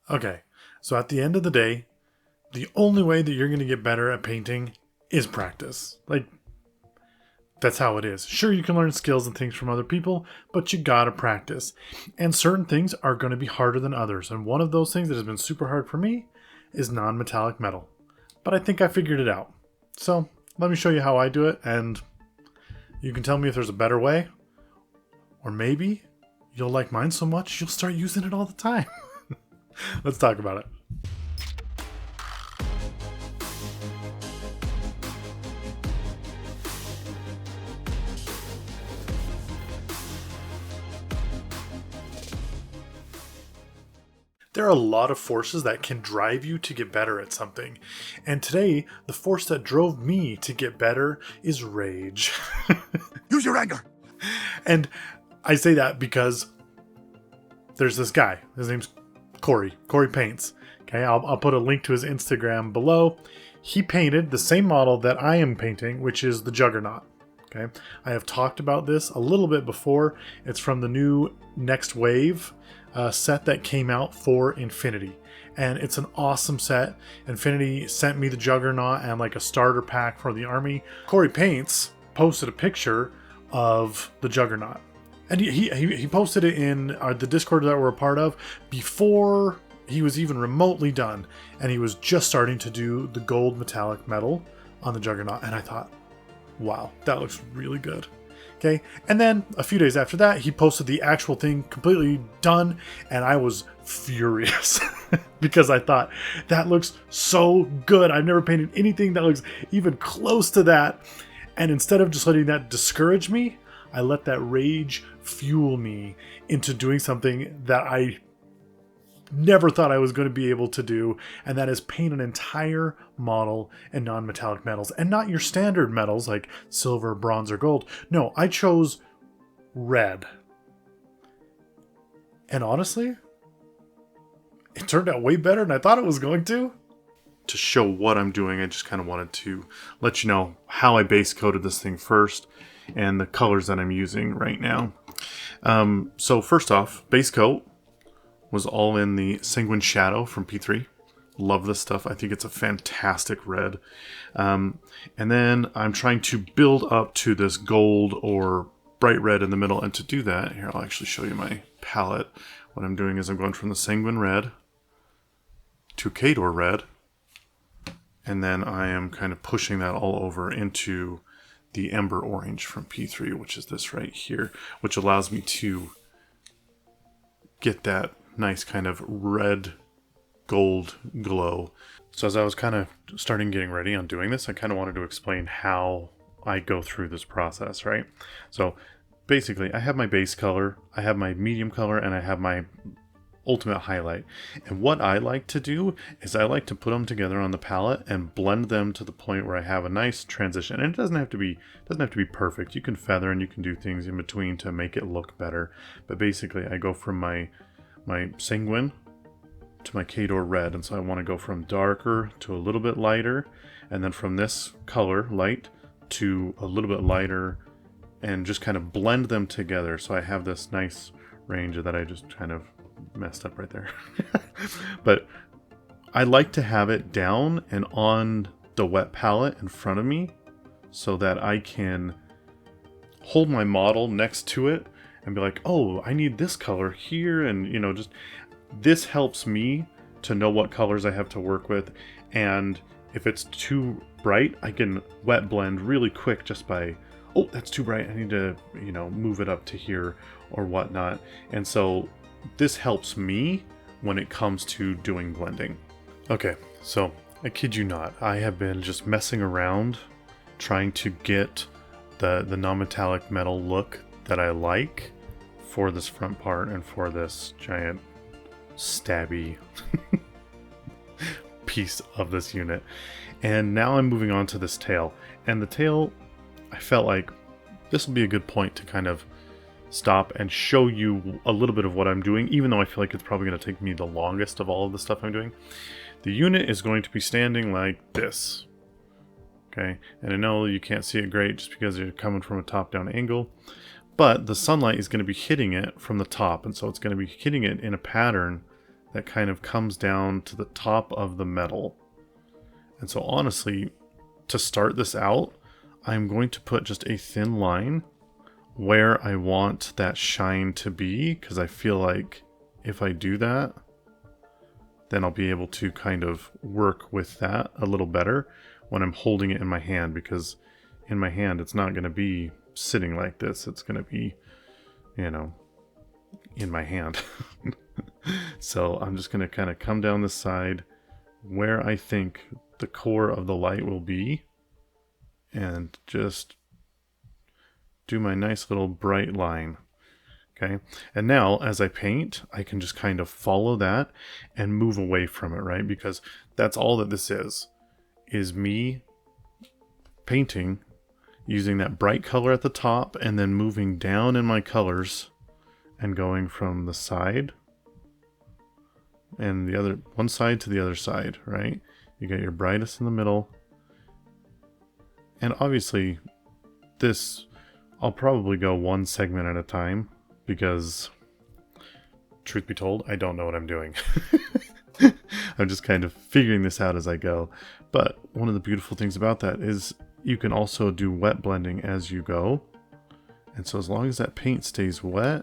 Okay, so at the end of the day, the only way that you're going to get better at painting is practice. Like, that's how it is. Sure, you can learn skills and things from other people, but you gotta practice. And certain things are going to be harder than others. And one of those things that has been super hard for me is non-metallic metal. But I think I figured it out. So let me show you how I do it, and you can tell me if there's a better way. Or maybe you'll like mine so much you'll start using it all the time. Let's talk about it. There are a lot of forces that can drive you to get better at something. And today, the force that drove me to get better is rage. Use your anger. And I say that because there's this guy. His name's Corey. Corey Paints. Okay, I'll put a link to his Instagram below. He painted the same model that I am painting, which is the Juggernaut. Okay, I have talked about this a little bit before. It's from the new Next Wave set that came out for Infinity, and it's an awesome set. Infinity sent me the Juggernaut and like a starter pack for the army. Corey Paints posted a picture of the Juggernaut, and he posted it in the Discord that we're a part of before he was even remotely done, and he was just starting to do the gold metallic metal on the Juggernaut, and I thought, wow, that looks really good. Okay, and then a few days after that, he posted the actual thing completely done, and I was furious because I thought, that looks so good. I've never painted anything that looks even close to that. And instead of just letting that discourage me, I let that rage fuel me into doing something that I never thought I was going to be able to do, and that is paint an entire model in non-metallic metals, and not your standard metals like silver, bronze, or gold. No, I chose red. And honestly, it turned out way better than I thought it was going to. To show what I'm doing, I just kind of wanted to let you know how I base coated this thing first and the colors that I'm using right now. So first off, base coat was all in the Sanguine Shadow from P3. Love this stuff. I think it's a fantastic red. And then I'm trying to build up to this gold or bright red in the middle. And to do that, here, I'll actually show you my palette. What I'm doing is I'm going from the Sanguine Red to Khador Red. And then I am kind of pushing that all over into the Ember Orange from P3, which is this right here, which allows me to get that nice kind of red gold glow. So as I was kind of getting ready on doing this, I kind of wanted to explain how I go through this process, right? So basically, I have my base color, I have my medium color, and I have my ultimate highlight. And what I like to do is I like to put them together on the palette and blend them to the point where I have a nice transition. And it doesn't have to be perfect. You can feather and you can do things in between to make it look better. But basically, I go from my Sanguine to my Khador Red, and so I want to go from darker to a little bit lighter, and then from this color, light, to a little bit lighter, and just kind of blend them together. So I have this nice range that I just kind of messed up right there. But I like to have it down and on the wet palette in front of me so that I can hold my model next to it and be like, oh, I need this color here, and just this helps me to know what colors I have to work with. And if it's too bright, I can wet blend really quick just by, oh, that's too bright, I need to move it up to here or whatnot. And so this helps me when it comes to doing blending. Okay, so I kid you not, I have been just messing around trying to get the non-metallic metal look that I like for this front part and for this giant stabby piece of this unit. And now I'm moving on to this tail. And the tail, I felt like this will be a good point to kind of stop and show you a little bit of what I'm doing, even though I feel like it's probably going to take me the longest of all of the stuff I'm doing. The unit is going to be standing like this. Okay, and I know you can't see it great just because you're coming from a top-down angle, but the sunlight is going to be hitting it from the top, and so it's going to be hitting it in a pattern that kind of comes down to the top of the metal. And so honestly, to start this out, I'm going to put just a thin line where I want that shine to be, because I feel like if I do that, then I'll be able to kind of work with that a little better when I'm holding it in my hand, because in my hand it's not going to be sitting like this. It's going to be, you know, in my hand. So I'm just going to kind of come down the side where I think the core of the light will be, and just do my nice little bright line. Okay, and now as I paint, I can just kind of follow that and move away from it, right? Because that's all that this is me painting using that bright color at the top and then moving down in my colors and going from the side and the other one side to the other side, right? You got your brightest in the middle. And obviously this, I'll probably go one segment at a time, because truth be told, I don't know what I'm doing. I'm just kind of figuring this out as I go. But one of the beautiful things about that is you can also do wet blending as you go. And so as long as that paint stays wet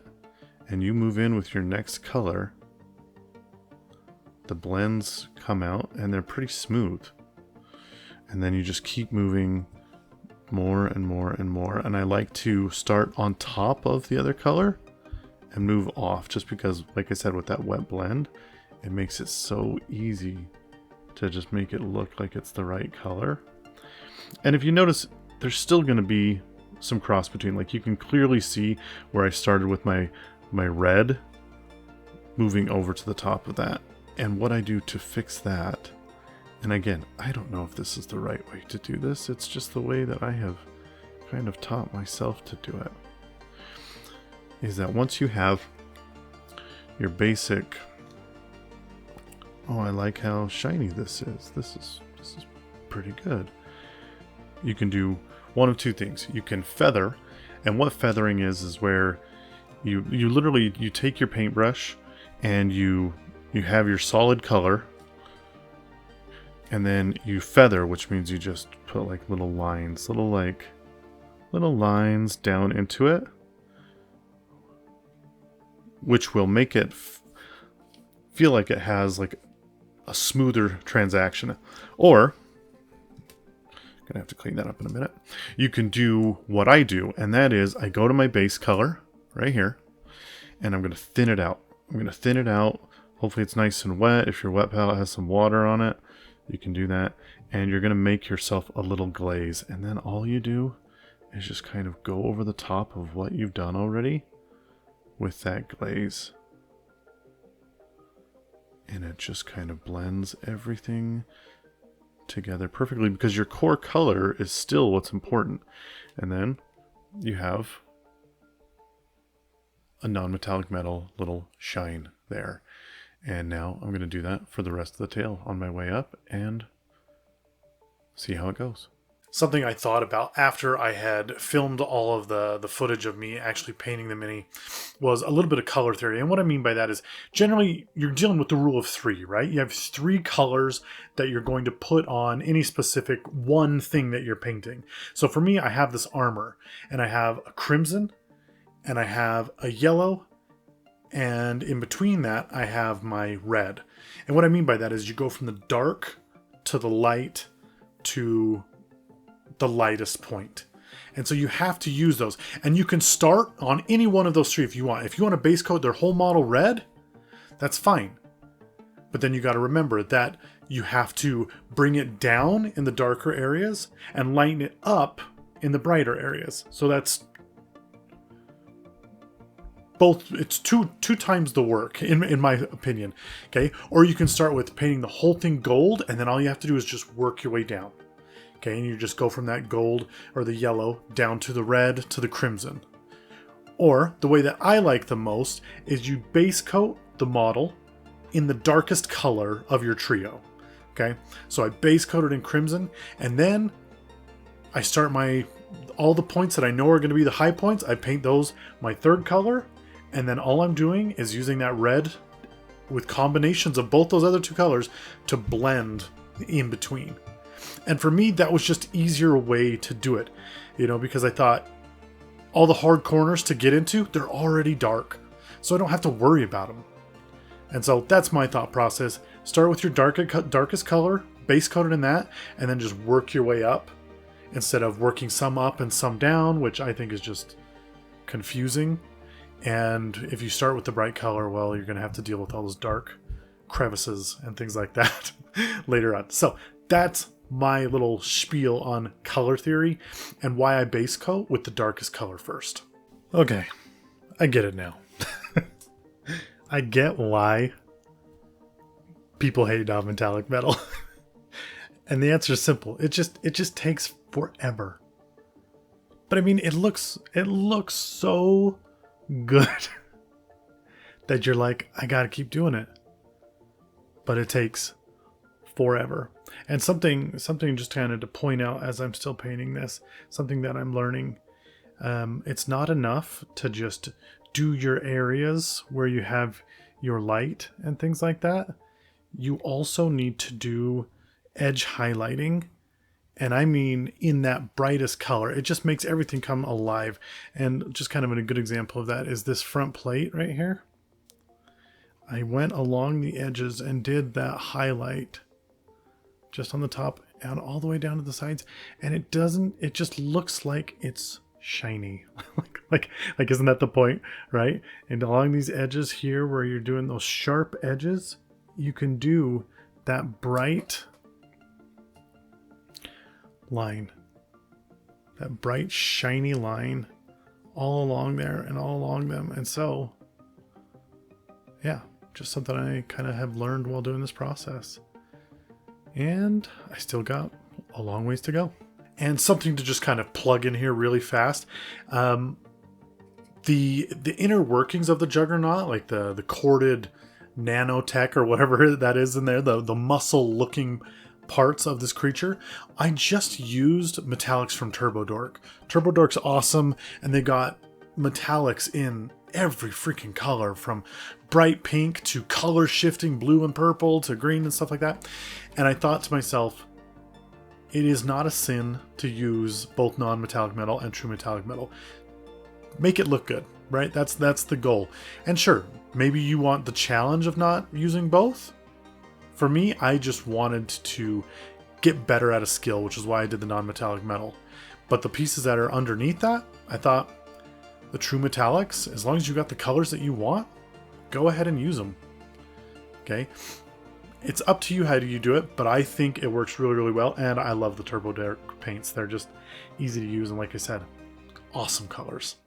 and you move in with your next color, the blends come out and they're pretty smooth. And then you just keep moving more and more and more. And I like to start on top of the other color and move off, just because, like I said, with that wet blend, it makes it so easy to just make it look like it's the right color. And if you notice, there's still going to be some cross between, like you can clearly see where I started with my red moving over to the top of that. And what I do to fix that, and again, I don't know if this is the right way to do this, it's just the way that I have kind of taught myself to do it, is that once you have your basic, oh, I like how shiny this is. This is pretty good. You can do one of two things. You can feather, and what feathering is where you literally, you take your paintbrush and you have your solid color, and then you feather, which means you just put like little lines, little lines down into it, which will make it feel like it has like a smoother transaction. Or, gonna have to clean that up in a minute. You can do what I do, and that is I go to my base color right here, and I'm gonna thin it out. Hopefully it's nice and wet. If your wet palette has some water on it, you can do that. And you're gonna make yourself a little glaze, and then all you do is just kind of go over the top of what you've done already with that glaze. And it just kind of blends everything together perfectly, because your core color is still what's important. And then you have a non-metallic metal little shine there. And now I'm going to do that for the rest of the tail on my way up and see how it goes. Something I thought about after I had filmed all of the footage of me actually painting the Mini was a little bit of color theory. And what I mean by that is generally you're dealing with the rule of three, right? You have three colors that you're going to put on any specific one thing that you're painting. So for me, I have this armor, and I have a crimson, and I have a yellow, and in between that, I have my red. And what I mean by that is you go from the dark to the light to the lightest point. And so you have to use those. And you can start on any one of those three if you want. If you want to base coat their whole model red, that's fine. But then you got to remember that you have to bring it down in the darker areas and lighten it up in the brighter areas. So that's both, it's two times the work in my opinion. Okay. Or you can start with painting the whole thing gold, and then all you have to do is just work your way down. Okay, and you just go from that gold or the yellow down to the red to the crimson. Or the way that I like the most is you base coat the model in the darkest color of your trio. Okay, so I base coat it in crimson, and then I start all the points that I know are going to be the high points. I paint those my third color, and then all I'm doing is using that red with combinations of both those other two colors to blend in between. And for me, that was just easier way to do it, you know, because I thought all the hard corners to get into, they're already dark, so I don't have to worry about them. And so that's my thought process. Start with your darkest color, base coat it in that, and then just work your way up instead of working some up and some down, which I think is just confusing. And if you start with the bright color, well, you're going to have to deal with all those dark crevices and things like that later on. So that's my little spiel on color theory and why I base coat with the darkest color first. Okay, I get it now. I get why people hate non-metallic metal. And the answer is simple. It just takes forever. But I mean, it looks so good that you're like, I gotta keep doing it. But it takes forever. And something just kind of to point out as I'm still painting this, something that I'm learning. It's not enough to just do your areas where you have your light and things like that. You also need to do edge highlighting. And I mean in that brightest color. It just makes everything come alive. And just kind of a good example of that is this front plate right here. I went along the edges and did that highlight just on the top and all the way down to the sides. And it just looks like it's shiny. like isn't that the point, right? And along these edges here where you're doing those sharp edges, you can do that bright line, that bright shiny line all along there and all along them. And so yeah, just something I kind of have learned while doing this process. And I still got a long ways to go. And something to just kind of plug in here really fast. The inner workings of the Juggernaut, like the corded nanotech or whatever that is in there, the muscle looking parts of this creature, I just used metallics from TurboDork. TurboDork's awesome, and they got metallics in every freaking color, from bright pink to color shifting blue and purple to green and stuff like that. And I thought to myself, it is not a sin to use both non-metallic metal and true metallic metal. Make it look good, right? That's the goal. And sure, maybe you want the challenge of not using both. For me, I just wanted to get better at a skill, which is why I did the non-metallic metal. But the pieces that are underneath that, I thought the true metallics, as long as you got the colors that you want, go ahead and use them. Okay? It's up to you how do you do it, but I think it works really, really well, and I love the TurboDork paints. They're just easy to use, and like I said, awesome colors.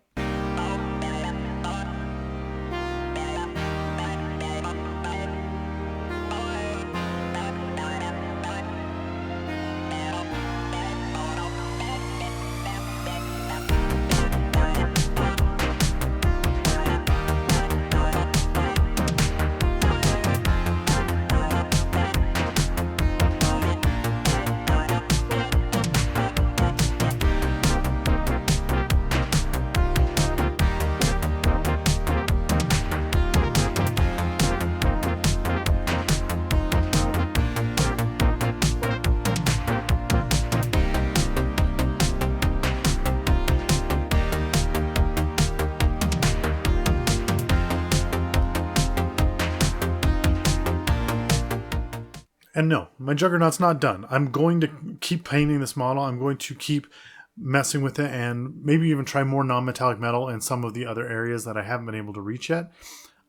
And no, my Juggernaut's not done. I'm going to keep painting this model. I'm going to keep messing with it and maybe even try more non-metallic metal in some of the other areas that I haven't been able to reach yet.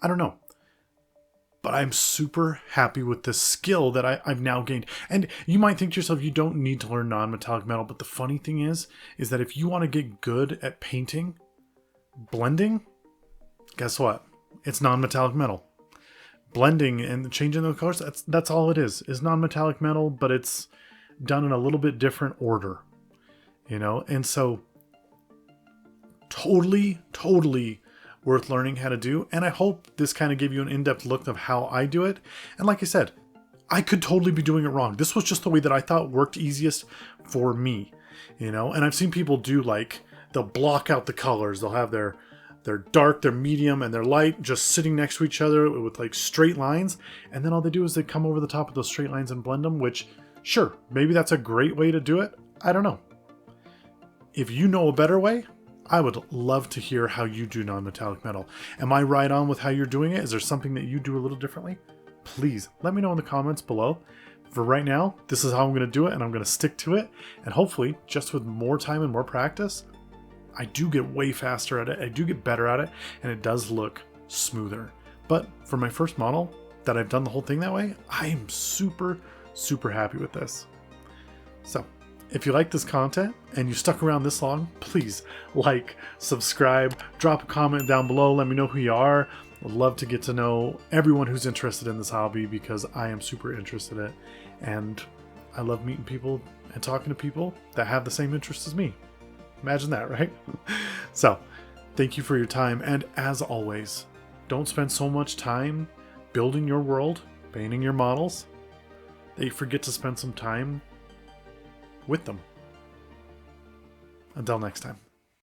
I don't know. But I'm super happy with the skill that I've now gained. And you might think to yourself, you don't need to learn non-metallic metal. But the funny thing is that if you want to get good at painting, blending, guess what? It's non-metallic metal. Blending and changing those colors, that's all it is non-metallic metal, but it's done in a little bit different order, you know? And so totally worth learning how to do. And I hope this kind of gave you an in-depth look of how I do it. And like I said, I could totally be doing it wrong. This was just the way that I thought worked easiest for me, you know? And I've seen people do, like, they'll block out the colors. They'll have their They're dark, they're medium, and they're light, just sitting next to each other with like straight lines. And then all they do is they come over the top of those straight lines and blend them, which, sure, maybe that's a great way to do it. I don't know. If you know a better way, I would love to hear how you do non-metallic metal. Am I right on with how you're doing it? Is there something that you do a little differently? Please let me know in the comments below. For right now, this is how I'm going to do it, and I'm going to stick to it. And hopefully, just with more time and more practice, I do get way faster at it. I do get better at it, and it does look smoother. But for my first model that I've done the whole thing that way, I am super, super happy with this. So if you like this content and you stuck around this long, please like, subscribe, drop a comment down below. Let me know who you are. I'd love to get to know everyone who's interested in this hobby, because I am super interested in it. And I love meeting people and talking to people that have the same interests as me. Imagine that, right? So, thank you for your time. And as always, don't spend so much time building your world, painting your models, that you forget to spend some time with them. Until next time.